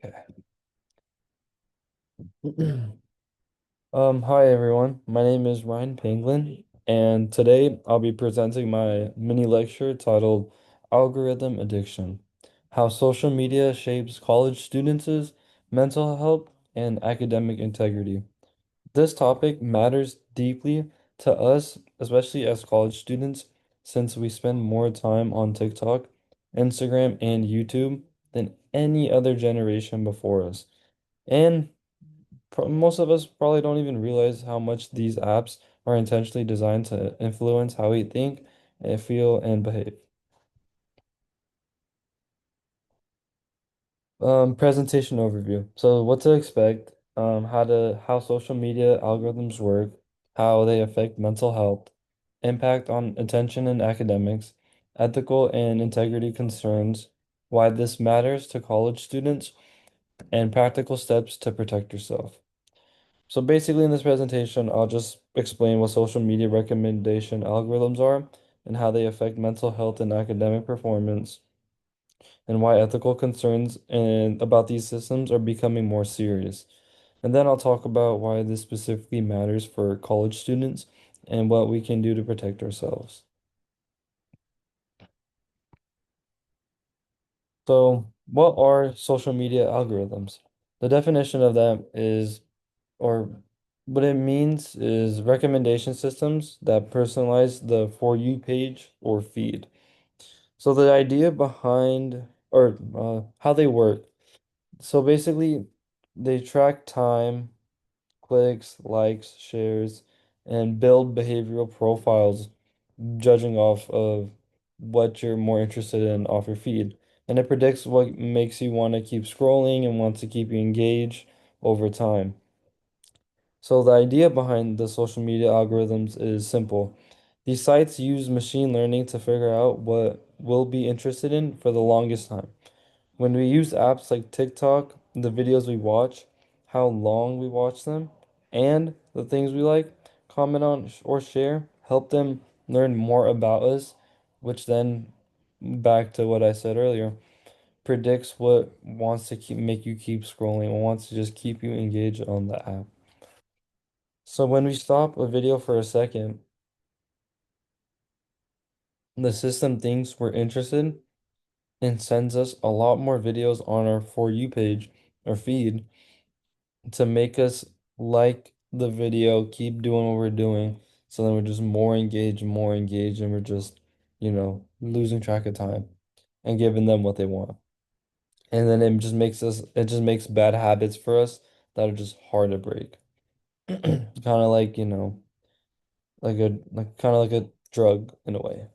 Okay. Hi everyone. My name is Ryan Penguin, and today I'll be presenting my mini lecture titled Algorithm Addiction: How Social Media Shapes College Students' Mental Health and Academic Integrity. This topic matters deeply to us, especially as college students, since we spend more time on TikTok, Instagram, and YouTube than any other generation before us. And most of us probably don't even realize how much these apps are intentionally designed to influence how we think and feel and behave. Presentation overview. So what to expect, how social media algorithms work, how they affect mental health, impact on attention and academics, ethical and integrity concerns, why this matters to college students, and practical steps to protect yourself. So basically in this presentation, I'll just explain what social media recommendation algorithms are and how they affect mental health and academic performance, and why ethical concerns and about these systems are becoming more serious. And then I'll talk about why this specifically matters for college students and what we can do to protect ourselves. So, what are social media algorithms? The definition of that is, or what it means is recommendation systems that personalize the For You page or feed. So the idea behind, or how they work. So basically, they track time, clicks, likes, shares, and build behavioral profiles judging off of what you're more interested in off your feed. And it predicts what makes you want to keep scrolling and wants to keep you engaged over time. So the idea behind the social media algorithms is simple. These sites use machine learning to figure out what we'll be interested in for the longest time. When we use apps like TikTok, the videos we watch, how long we watch them, and the things we like, comment on or share, help them learn more about us, which then, back to what I said earlier, predicts what wants to make you keep scrolling, what wants to just keep you engaged on the app. So when we stop a video for a second, the system thinks we're interested and sends us a lot more videos on our For You page or feed to make us like the video, keep doing what we're doing. So then we're just more engaged, and we're just, losing track of time and giving them what they want. And then it just makes bad habits for us that are just hard to break. Kind of like, kind of like a drug in a way.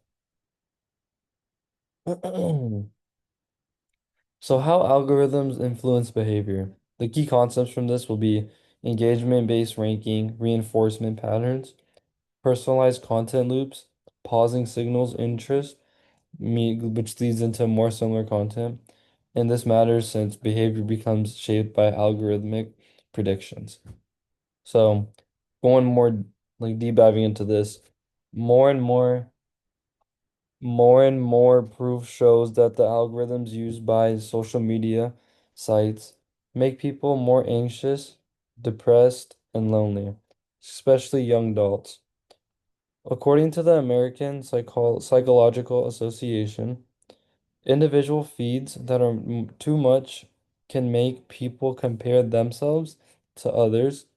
So how algorithms influence behavior. The key concepts from this will be engagement-based ranking, reinforcement patterns, personalized content loops, pausing signals interest, which leads into more similar content. And this matters since behavior becomes shaped by algorithmic predictions. So going more like deep diving into this, more and more more and more proof shows that the algorithms used by social media sites make people more anxious, depressed, and lonely, especially young adults. According to the American Psychological Association, individual feeds that are too much can make people compare themselves to others,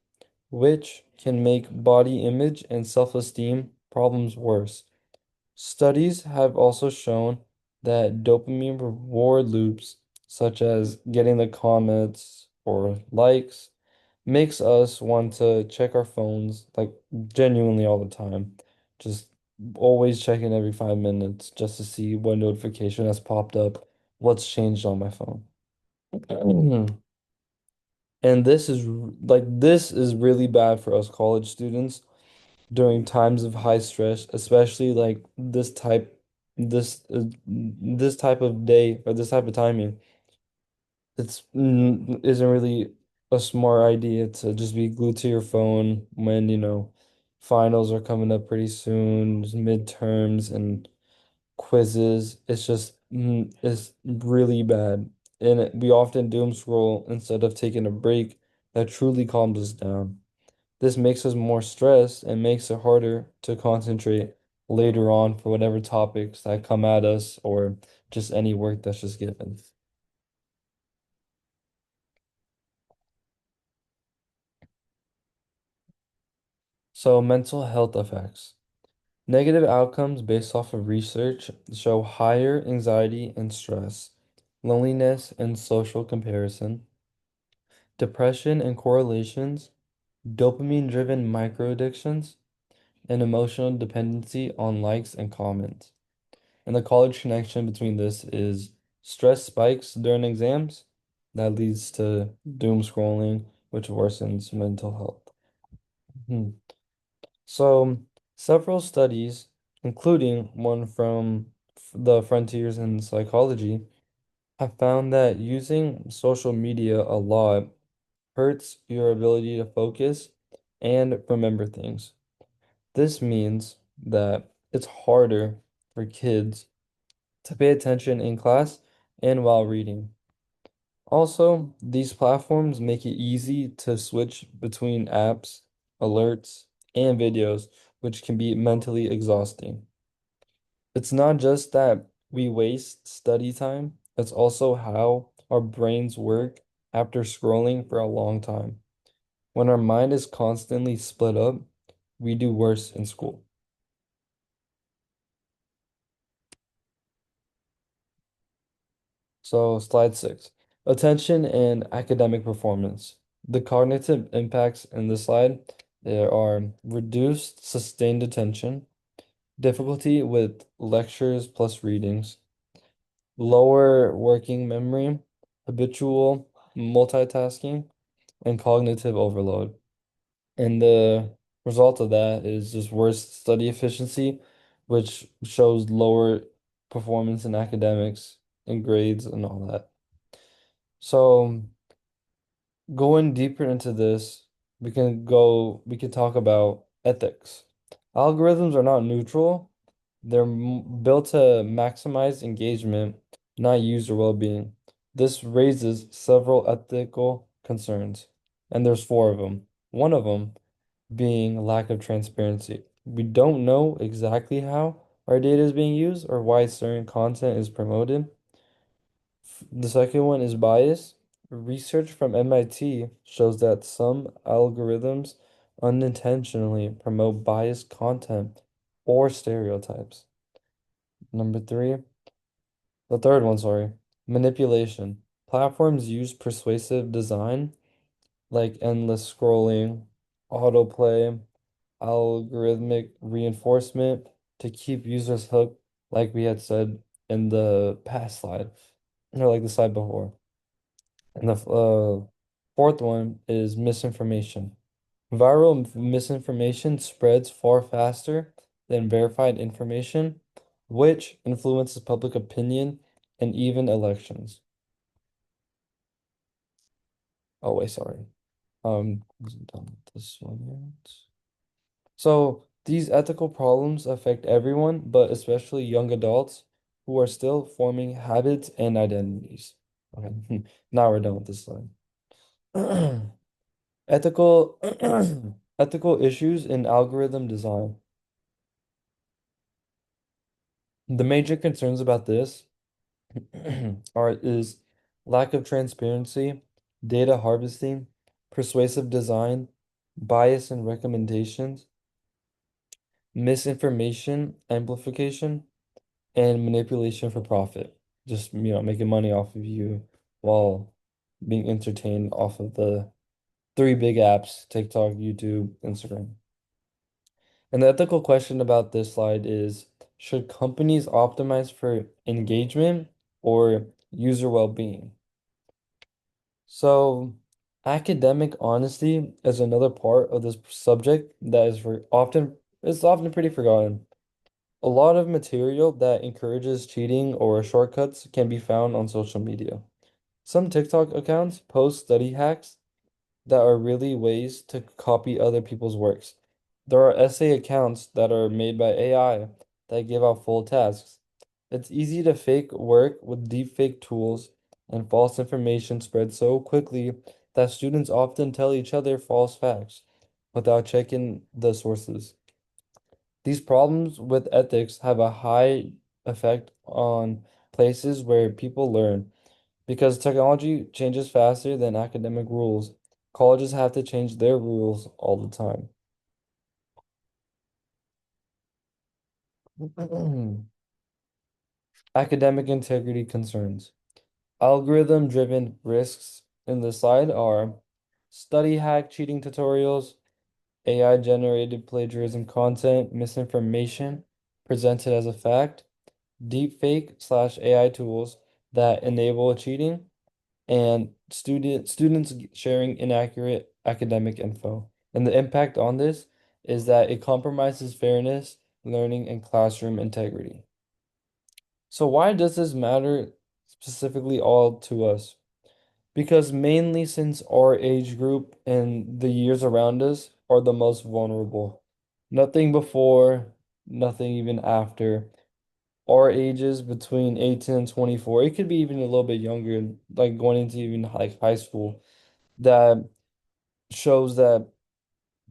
which can make body image and self-esteem problems worse. Studies have also shown that dopamine reward loops, such as getting the comments or likes, makes us want to check our phones like genuinely all the time. Just always checking every 5 minutes just to see what notification has popped up, what's changed on my phone. And this is really bad for us college students during times of high stress, especially like this type of day or this type of timing. Isn't really a smart idea to just be glued to your phone when, finals are coming up pretty soon, just midterms and quizzes. It's really bad. and we often doom scroll instead of taking a break that truly calms us down. This makes us more stressed and makes it harder to concentrate later on for whatever topics that come at us or just any work that's just given. So, mental health effects. Negative outcomes based off of research show higher anxiety and stress, loneliness and social comparison, depression and correlations, dopamine-driven microaddictions, and emotional dependency on likes and comments. And the college connection between this is stress spikes during exams that leads to doom scrolling, which worsens mental health. Hmm. So, several studies, including one from the Frontiers in Psychology, have found that using social media a lot hurts your ability to focus and remember things. This means that it's harder for kids to pay attention in class and while reading. Also, these platforms make it easy to switch between apps, alerts, and videos, which can be mentally exhausting. It's not just that we waste study time, it's also how our brains work after scrolling for a long time. When our mind is constantly split up, we do worse in school. So, slide 6. Attention and academic performance. The cognitive impacts in this slide, there are reduced sustained attention, difficulty with lectures plus readings, lower working memory, habitual multitasking, and cognitive overload. And the result of that is just worse study efficiency, which shows lower performance in academics and grades and all that. So, going deeper into this, we can talk about ethics. Algorithms are not neutral. They're built to maximize engagement, not user well-being. This raises several ethical concerns, and there's four of them. One of them being lack of transparency. We don't know exactly how our data is being used or why certain content is promoted. The second one is bias. Research from MIT shows that some algorithms unintentionally promote biased content or stereotypes. Number three, the third one, sorry, manipulation. Platforms use persuasive design like endless scrolling, autoplay, algorithmic reinforcement to keep users hooked, like we had said in the past slide, or like the slide before. And the fourth one is misinformation. Viral misinformation spreads far faster than verified information, which influences public opinion and even elections. Oh, wait, sorry. Wasn't done with this one yet. So these ethical problems affect everyone, but especially young adults who are still forming habits and identities. Okay, now we're done with this slide. Ethical ethical issues in algorithm design. The major concerns about this is lack of transparency, data harvesting, persuasive design, bias in recommendations, misinformation amplification, and manipulation for profit. Just, making money off of you while being entertained off of the three big apps, TikTok, YouTube, Instagram. And the ethical question about this slide is, should companies optimize for engagement or user well-being? So, academic honesty is another part of this subject that is often pretty forgotten. A lot of material that encourages cheating or shortcuts can be found on social media. Some TikTok accounts post study hacks that are really ways to copy other people's works. There are essay accounts that are made by AI that give out full tasks. It's easy to fake work with deepfake tools and false information spreads so quickly that students often tell each other false facts without checking the sources. These problems with ethics have a high effect on places where people learn. Because technology changes faster than academic rules, colleges have to change their rules all the time. Academic integrity concerns. Algorithm-driven risks in the slide are study hack cheating tutorials, AI-generated plagiarism content, misinformation presented as a fact, deepfake/AI tools that enable cheating, and students sharing inaccurate academic info. And the impact on this is that it compromises fairness, learning, and classroom integrity. So why does this matter specifically all to us? Because mainly since our age group and the years around us are the most vulnerable. Nothing before, nothing even after. Our ages between 18 and 24, it could be even a little bit younger, like going into even like high school, that shows that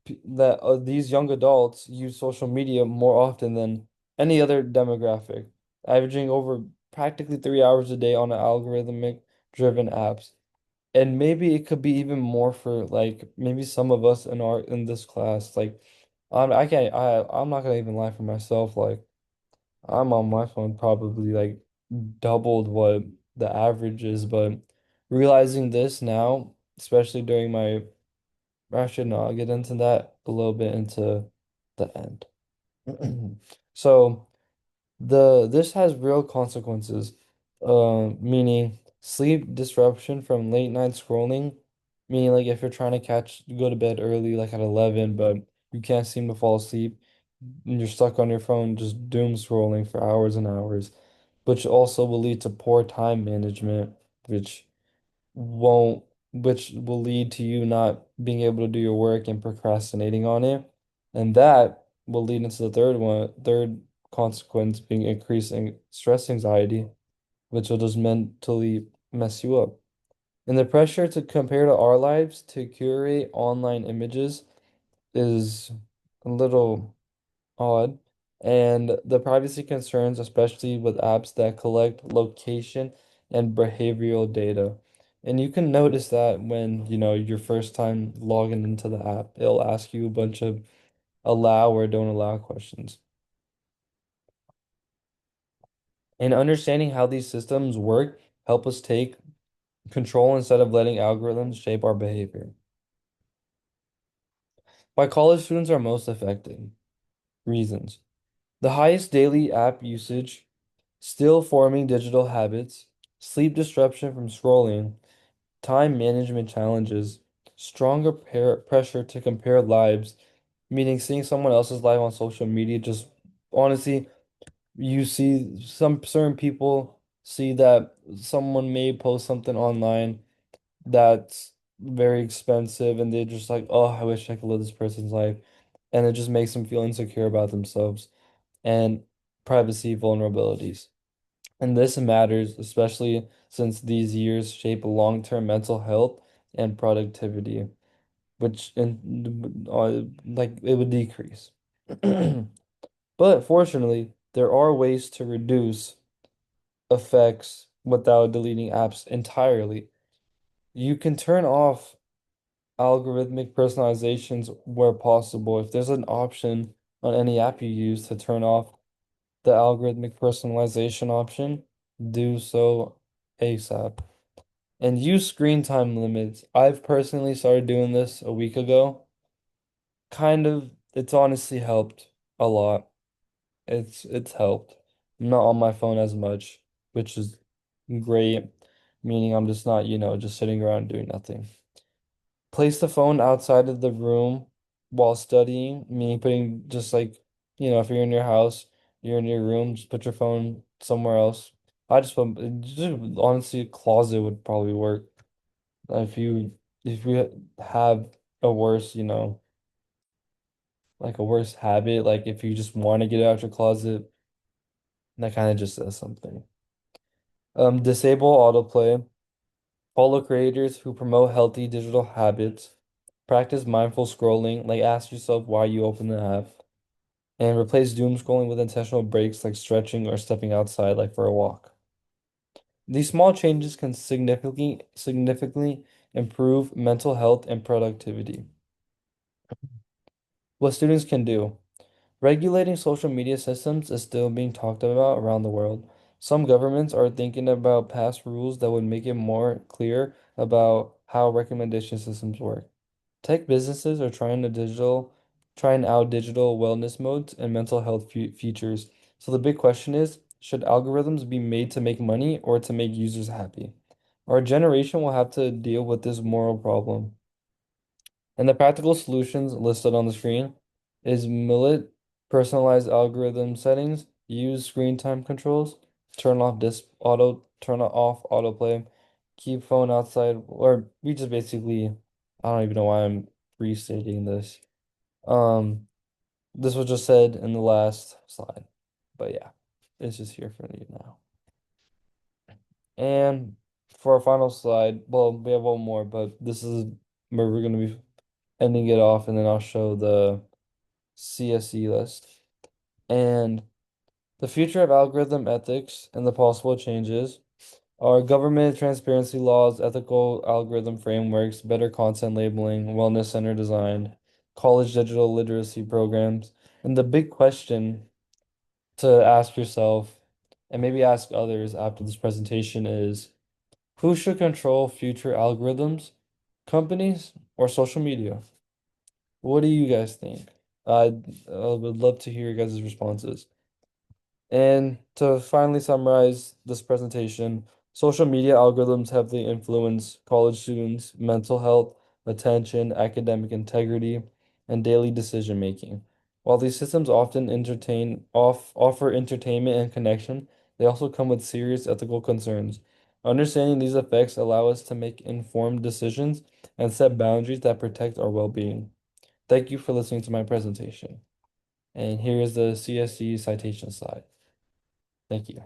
these young adults use social media more often than any other demographic, averaging over practically 3 hours a day on an algorithmic driven apps. And maybe it could be even more for like maybe some of us in this class. Like I'm not gonna even lie for myself. Like I'm on my phone probably like doubled what the average is, but realizing this now, especially during my, actually no, I'll get into that a little bit into the end. So this has real consequences, meaning sleep disruption from late night scrolling, meaning like if you're trying to go to bed early, like at 11, but you can't seem to fall asleep, and you're stuck on your phone just doom scrolling for hours and hours, which also will lead to poor time management, which won't, which will lead to you not being able to do your work and procrastinating on it. And that will lead into the third consequence being increasing stress anxiety, which will just mentally mess you up. And the pressure to compare to our lives to curate online images is a little odd. And the privacy concerns, especially with apps that collect location and behavioral data. And you can notice that when, your first time logging into the app, it'll ask you a bunch of allow or don't allow questions. And understanding how these systems work help us take control instead of letting algorithms shape our behavior. Why college students are most affected. Reasons. The highest daily app usage, still forming digital habits, sleep disruption from scrolling, time management challenges, stronger pressure to compare lives, meaning seeing someone else's life on social media, just honestly, you see some certain people see that someone may post something online that's very expensive and they're just like, oh, I wish I could live this person's life. And it just makes them feel insecure about themselves and privacy vulnerabilities. And this matters, especially since these years shape long-term mental health and productivity, which like it would decrease. But fortunately, there are ways to reduce effects without deleting apps entirely. You can turn off algorithmic personalizations where possible. If there's an option on any app you use to turn off the algorithmic personalization option, do so ASAP. And use screen time limits. I've personally started doing this a week ago. Kind of, it's honestly helped a lot. It's helped. I'm not on my phone as much, which is great, meaning I'm just not, just sitting around doing nothing. Place the phone outside of the room while studying, meaning putting just like, if you're in your house, you're in your room, just put your phone somewhere else. I just honestly, a closet would probably work. If you have a worse, like a worse habit, like if you just want to get out your closet, that kind of just says something. Disable autoplay. Follow creators who promote healthy digital habits. Practice mindful scrolling, like ask yourself why you open the app. And replace doom scrolling with intentional breaks like stretching or stepping outside, like for a walk. These small changes can significantly improve mental health and productivity. What students can do. Regulating social media systems is still being talked about around the world. Some governments are thinking about past rules that would make it more clear about how recommendation systems work. Tech businesses are trying out digital wellness modes and mental health features. So the big question is, should algorithms be made to make money or to make users happy? Our generation will have to deal with this moral problem. And the practical solutions listed on the screen is Millet, personalized algorithm settings, use screen time controls, turn off autoplay, keep phone outside, or we just basically, I don't even know why I'm restating this. Um, this was just said in the last slide, but yeah, it's just here for you now. And for our final slide, well, we have one more, but this is where we're gonna be ending it off, and then I'll show the CSE list. And the future of algorithm ethics and the possible changes are government transparency laws, ethical algorithm frameworks, better content labeling, wellness center design, college digital literacy programs. And the big question to ask yourself and maybe ask others after this presentation is who should control future algorithms, companies, or social media? What do you guys think? I would love to hear your guys' responses. And to finally summarize this presentation, social media algorithms heavily influence college students' mental health, attention, academic integrity, and daily decision making. While these systems often offer entertainment and connection, they also come with serious ethical concerns. Understanding these effects allow us to make informed decisions and set boundaries that protect our well-being. Thank you for listening to my presentation. And here is the CSE citation slide. Thank you.